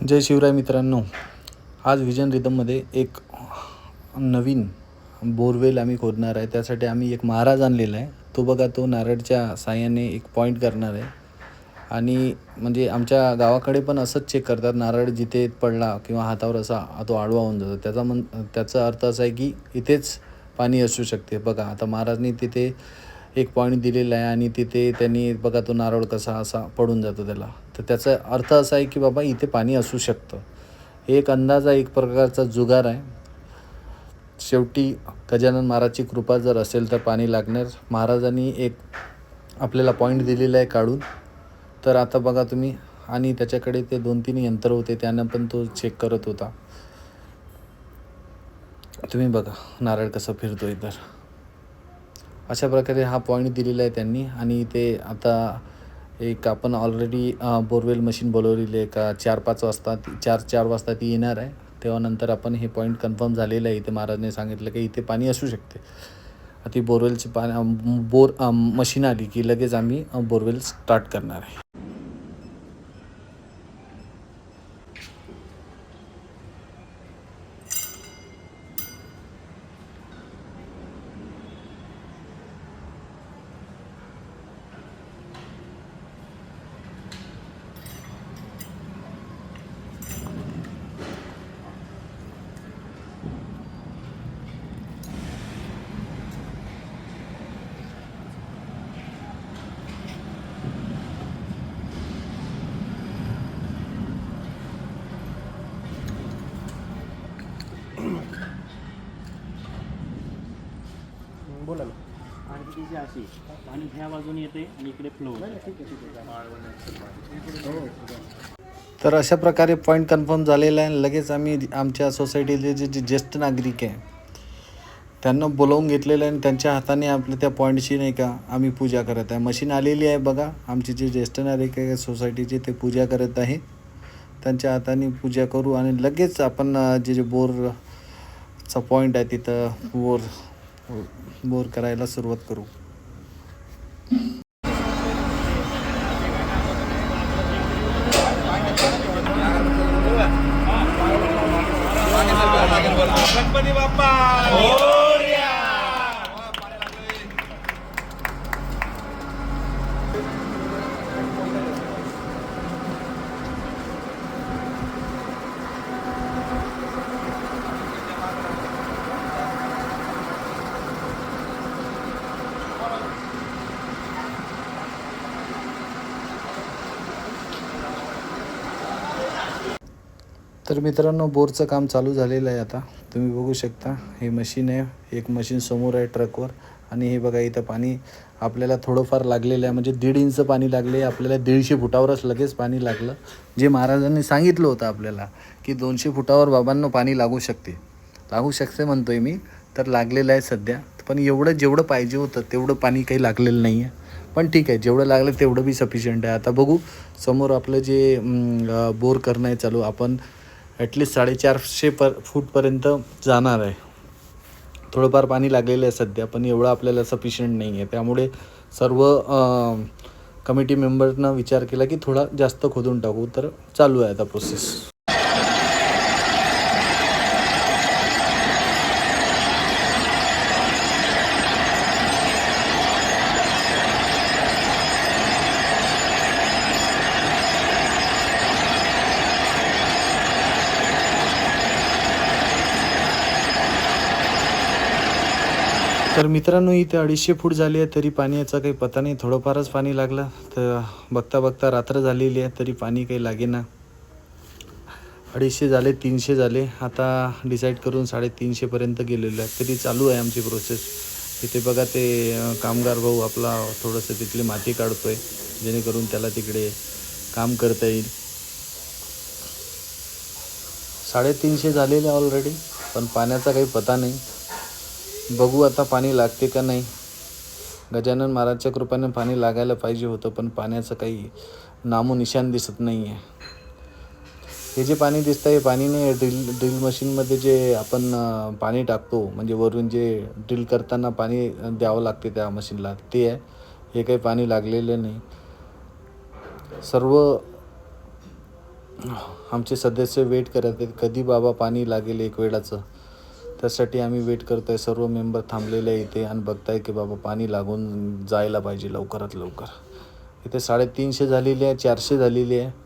जय शिवराय मित्रांनो, आज विजन रिदममध्ये एक नवीन बोरवेल आम्ही खोदणार आहे. त्यासाठी आम्ही एक महाराज आणलेला आहे. तो बघा, तो नारळच्या साहाय्याने एक पॉईंट करणार आहे. आणि म्हणजे आमच्या गावाकडे पण असंच चेक करतात. नारळ जिथे पडला किंवा हातावर असा तो आडवा होऊन जातो, त्याचा अर्थ असा आहे की इथेच पाणी असू शकते. बघा, आता महाराजनी तिथे एक पॉईंट दिलेला आहे आणि तिथे त्यांनी बघा तो नारळ कसा असा पडून जातो त्याला. तर त्याचा अर्थ असा आहे की बाबा इथे पाणी असू शकतं. हे एक अंदाजा, एक प्रकारचा जुगार आहे. शेवटी गजानन महाराजची कृपा जर असेल तर पाणी लागणार. महाराजांनी एक आपल्याला पॉईंट दिलेला आहे काढून. तर आता बघा तुम्ही, आणि त्याच्याकडे ते 2-3 यंत्र होते, त्यानं पण तो चेक करत होता. तुम्ही बघा नारळ कसं फिरतोय. तर अशा प्रकारे हा पॉईंट दिलेला आहे त्यांनी. आणि ते आता एक आपण ऑलरेडी बोरवेल मशीन बोलवलेली आहे का 4-5 वाजता 4 वाजता ती येणार आहे. तेव्हा नंतर आपण हे पॉईंट कन्फर्म झालेलं आहे. इथे महाराजने सांगितलं की इथे पाणी असू शकते. ती बोरवेलची मशीन आली की लगेच आम्ही बोरवेल स्टार्ट करणार आहे. बोला ना. आणि तिची अशी पाणी ह्या बाजूने येते आणि इकडे फ्लो तर अशा प्रकारे पॉईंट कन्फर्म झालेला आहे. लगेच आम्ही आमच्या सोसायटीतले जे ज्येष्ठ नागरिक आहे त्यांना बोलावून घेतलेलं आहे आणि त्यांच्या हाताने आपल्या त्या पॉईंटची नाही का आम्ही पूजा करत आहे. मशीन आलेली आहे बघा. आमचे जे ज्येष्ठ नागरिक आहे सोसायटीचे ते पूजा करत आहे. त्यांच्या हाताने पूजा करू आणि लगेच आपण जे बोरचा पॉईंट आहे तिथं बोर करायला सुरुवात करू. गणपती बाप्पा तर मित्रांनो, बोरचं काम चालू झालेलं आहे. आता तुम्ही बघू शकता, हे मशीन आहे. एक मशीन समोर आहे ट्रकवर. आणि हे बघा इथं पाणी आपल्याला थोडंफार लागलेलं आहे. म्हणजे 1.5 इंच पाणी लागले आपल्याला. 150 फुटावरच लगेच पाणी लागलं. जे महाराजांनी सांगितलं होतं आपल्याला की 200 फुटावर बाबांनो पाणी लागू शकते म्हणतोय मी. तर लागलेलं आहे सध्या. पण जेवढं पाहिजे होतं तेवढं पाणी काही लागलेलं नाही आहे. पण ठीक आहे, जेवढं लागलं तेवढं बी सफिशियंट आहे. आता बघू समोर आपलं जे बोर करणं आहे चालू. आपण ॲटलिस्ट 450 फूटपर्यंत जाणार आहे. थोडंफार पाणी लागलेलं आहे सध्या, पण एवढं आपल्याला सफिशियंट नाही आहे. त्यामुळे सर्व कमिटी मेंबरनं विचार केला की थोडा जास्त खोदून टाकू. तर चालू आहे आता प्रोसेस. तर मित्रांनो, इथे 250 फूट झाली आहे तरी पाण्याचा काही पता नाही. थोडंफारच पाणी लागलं. तर बघता बघता रात्र झालेली आहे तरी पाणी काही लागेना. 250 झाले, 300 झाले. आता डिसाईड करून 350पर्यंत गेलेलो आहे. तरी चालू आहे आमची प्रोसेस. तिथे बघा ते कामगार भाऊ आपला थोडंसं तिथली माती काढतो आहे, जेणेकरून त्याला तिकडे काम करता येईल. 350 झालेले ऑलरेडी, पण पाण्याचा काही पता नाही. बघू आता पाणी लागते का नाही. गजानन महाराजच्या कृपेने पाणी लागायला पाहिजे होतं, पण पाण्याचं काही नामोनिशान दिसत नाही आहे. हे जे पाणी दिसतं आहे, पाणी नाही. ड्रिल मशीनमध्ये जे आपण पाणी टाकतो, म्हणजे वरून जे ड्रिल करताना पाणी द्यावं लागते त्या मशीनला, ते आहे. हे काही पाणी लागलेलं नाही. सर्व आमचे सदस्य वेट करत आहेत कधी बाबा पाणी लागेल एक वेळाचं. त्यासाठी आम्ही वेट करतो आहे. सर्व मेंबर थांबलेले आहे इथे आणि बघताय की बाबा पाणी लागून जायला पाहिजे लवकरात लवकर. इथे 350 झालेली आहे, 400 झालेली आहे.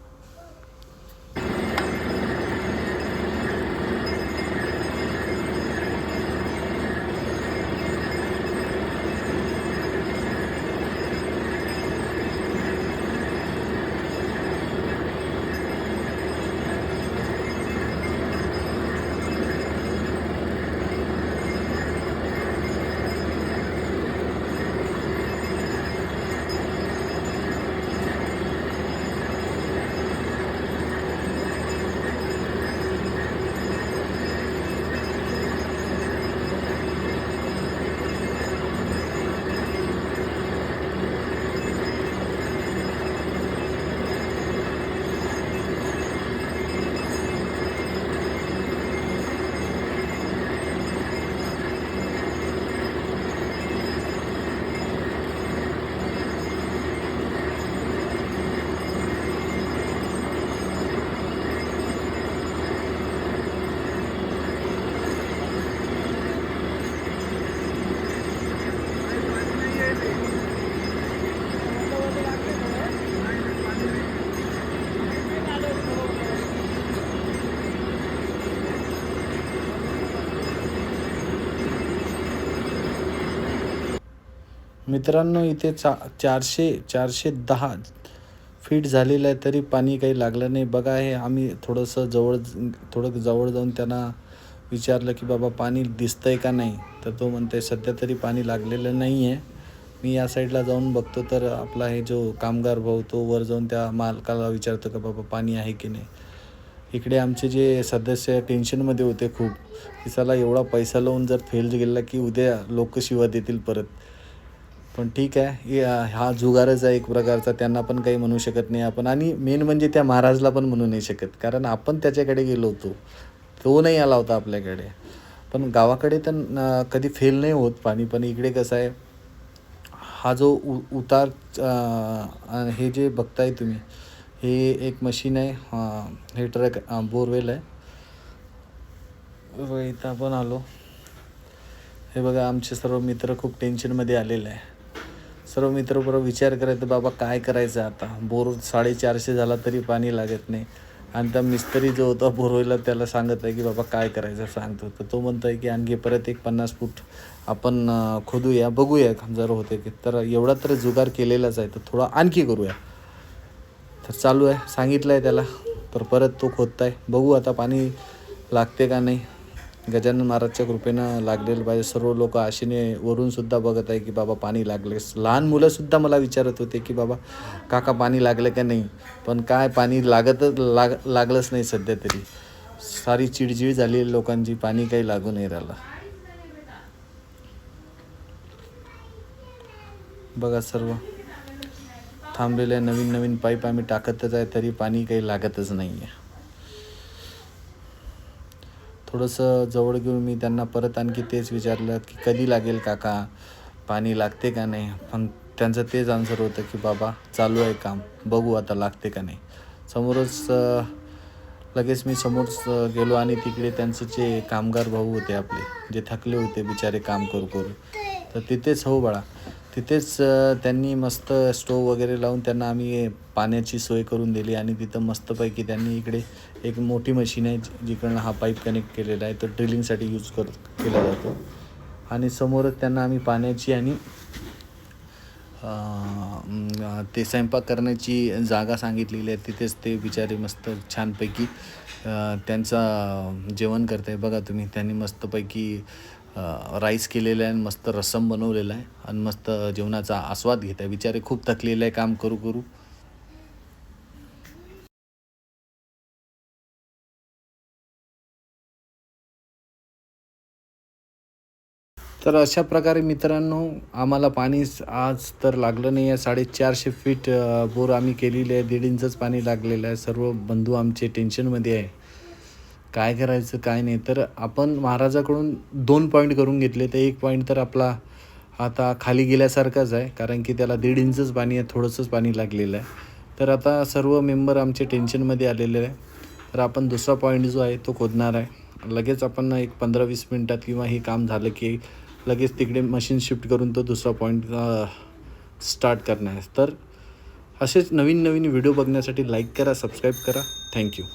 मित्रांनो इथे 410 फीट झालेलं आहे तरी पाणी काही लागलं नाही. बघा हे आम्ही थोडं जवळ जाऊन त्यांना विचारलं की बाबा पाणी दिसतंय का नाही, तर तो म्हणते सध्या तरी पाणी लागलेलं नाही आहे. मी या साईडला जाऊन बघतो तर आपला हे जो कामगार भाऊ तो वर जाऊन त्या मालकाला विचारतो का बाबा पाणी आहे की नाही. इकडे आमचे जे सदस्य टेन्शनमध्ये होते खूप की चला एवढा पैसा लावून जर फेल गेला की उद्या लोक शिवा देतील परत. पण ठीक आहे, हा जुगारच आहे एक प्रकारचा, त्यांना पण काही म्हणू शकत नाही आपण. आणि मेन म्हणजे त्या महाराजला पण म्हणू नाही शकत, कारण आपण त्याच्याकडे गेलो होतो, तो नाही आला होता आपल्याकडे. पण गावाकडे तर कधी फेल नाही होत पाणी. पण इकडे कसं आहे, हा जो उतार हे जे बघताय तुम्ही, हे एक मशीन आहे, हे ट्रक बोरवेल आहे. इथं आपण आलो. हे बघा आमचे सर्व मित्र खूप टेन्शनमध्ये आलेले आहे. सर्व मित्र बरोबर विचार करायचं बाबा काय करायचं आता. बोर 450 झाला तरी पाणी लागत नाही. आणि त्या मिस्त्री जो होता बोरवेला त्याला सांगत आहे की बाबा काय करायचं सांगतो. तर तो म्हणतो आहे की आणखी परत एक 50 फूट आपण खोदूया, बघूया जर होते की. तर एवढा तर जुगार केलेलाच आहे, तर थोडा आणखी करूया. तर चालू आहे, सांगितलं आहे त्याला. तर परत तो खोदत आहे. बघू आता पाणी लागते का नाही. गजानन महाराजच्या कृपेनं लागलेलं पाहिजे. सर्व लोक आशेने वरूनसुद्धा बघत आहे की बाबा पाणी लागले. लहान मुलंसुद्धा मला विचारत होते की बाबा काका पाणी लागलं का नाही. पण काय पाणी लागलंच नाही सध्या तरी. सारी चिडचिड झाली लोकांची, पाणी काही लागू नाही राहिलं. बघा सर्व थांबलेल्या नवीन पाईप आम्ही टाकतच आहे तरी पाणी काही लागतच नाही आहे. थोडंसं जवळ घेऊन मी त्यांना परत आणखी तेच विचारलं की कधी लागेल काका, पाणी लागते का नाही. पण त्यांचं तेच आन्सर होतं की बाबा चालू आहे काम, बघू आता लागते का नाही. लगेच मी समोर गेलो आणि तिकडे त्यांचं जे कामगार भाऊ होते आपले, जे थकले होते बिचारे काम करू, तर तिथेच हो बाळा, तिथेच त्यांनी मस्त स्टोव वगैरे लावून त्यांना आम्ही पाण्याची सोय करून दिली. आणि तिथं मस्तपैकी त्यांनी इकडे एक मोठी मशीन आहे जिकडनं हा पाईप कनेक्ट केलेला आहे, तो ड्रिलिंगसाठी यूज केला जातो. आणि समोरच त्यांना आम्ही पाण्याची आणि ते स्वयंपाक करण्याची जागा सांगितलेली आहे. तिथेच ते बिचारे मस्त छानपैकी त्यांचा जेवण करत आहे. बघा तुम्ही, त्यांनी मस्तपैकी राईस केलेलं आहे, मस्त रस्सम बनवलेला आहे आणि मस्त जेवणाचा आस्वाद घेत आहे. बिचारे खूप थकलेले आहे काम करू. तर अशा प्रकारे मित्रांनो आम्हाला पाणी आज तर लागलं नाही आहे. 450 फीट बोर आम्ही केलेली आहे. 1.5 इंचच पाणी लागलेलं आहे. सर्व बंधू आमचे टेन्शनमध्ये आहे, काय करायचं काय नाही. तर आपण महाराजाकडून 2 पॉईंट करून घेतले, तर 1 पॉईंट तर आपला आता खाली गेल्यासारखाच आहे, कारण की त्याला 1.5 इंचच पाणी आहे, थोडंसंच पाणी लागलेलं आहे. तर आता सर्व मेंबर आमचे टेन्शनमध्ये आलेले आहे. तर आपण दुसरा पॉईंट जो आहे तो खोदणार आहे. लगेच आपण एक 15-20 मिनटात किंवा हे काम झालं की लगेच तिकडे मशीन शिफ्ट करून तो दुसरा पॉईंट स्टार्ट करणार आहे. तर असेच नवीन नवीन व्हिडिओ बघण्यासाठी लाईक करा, सबस्क्राईब करा. थँक्यू.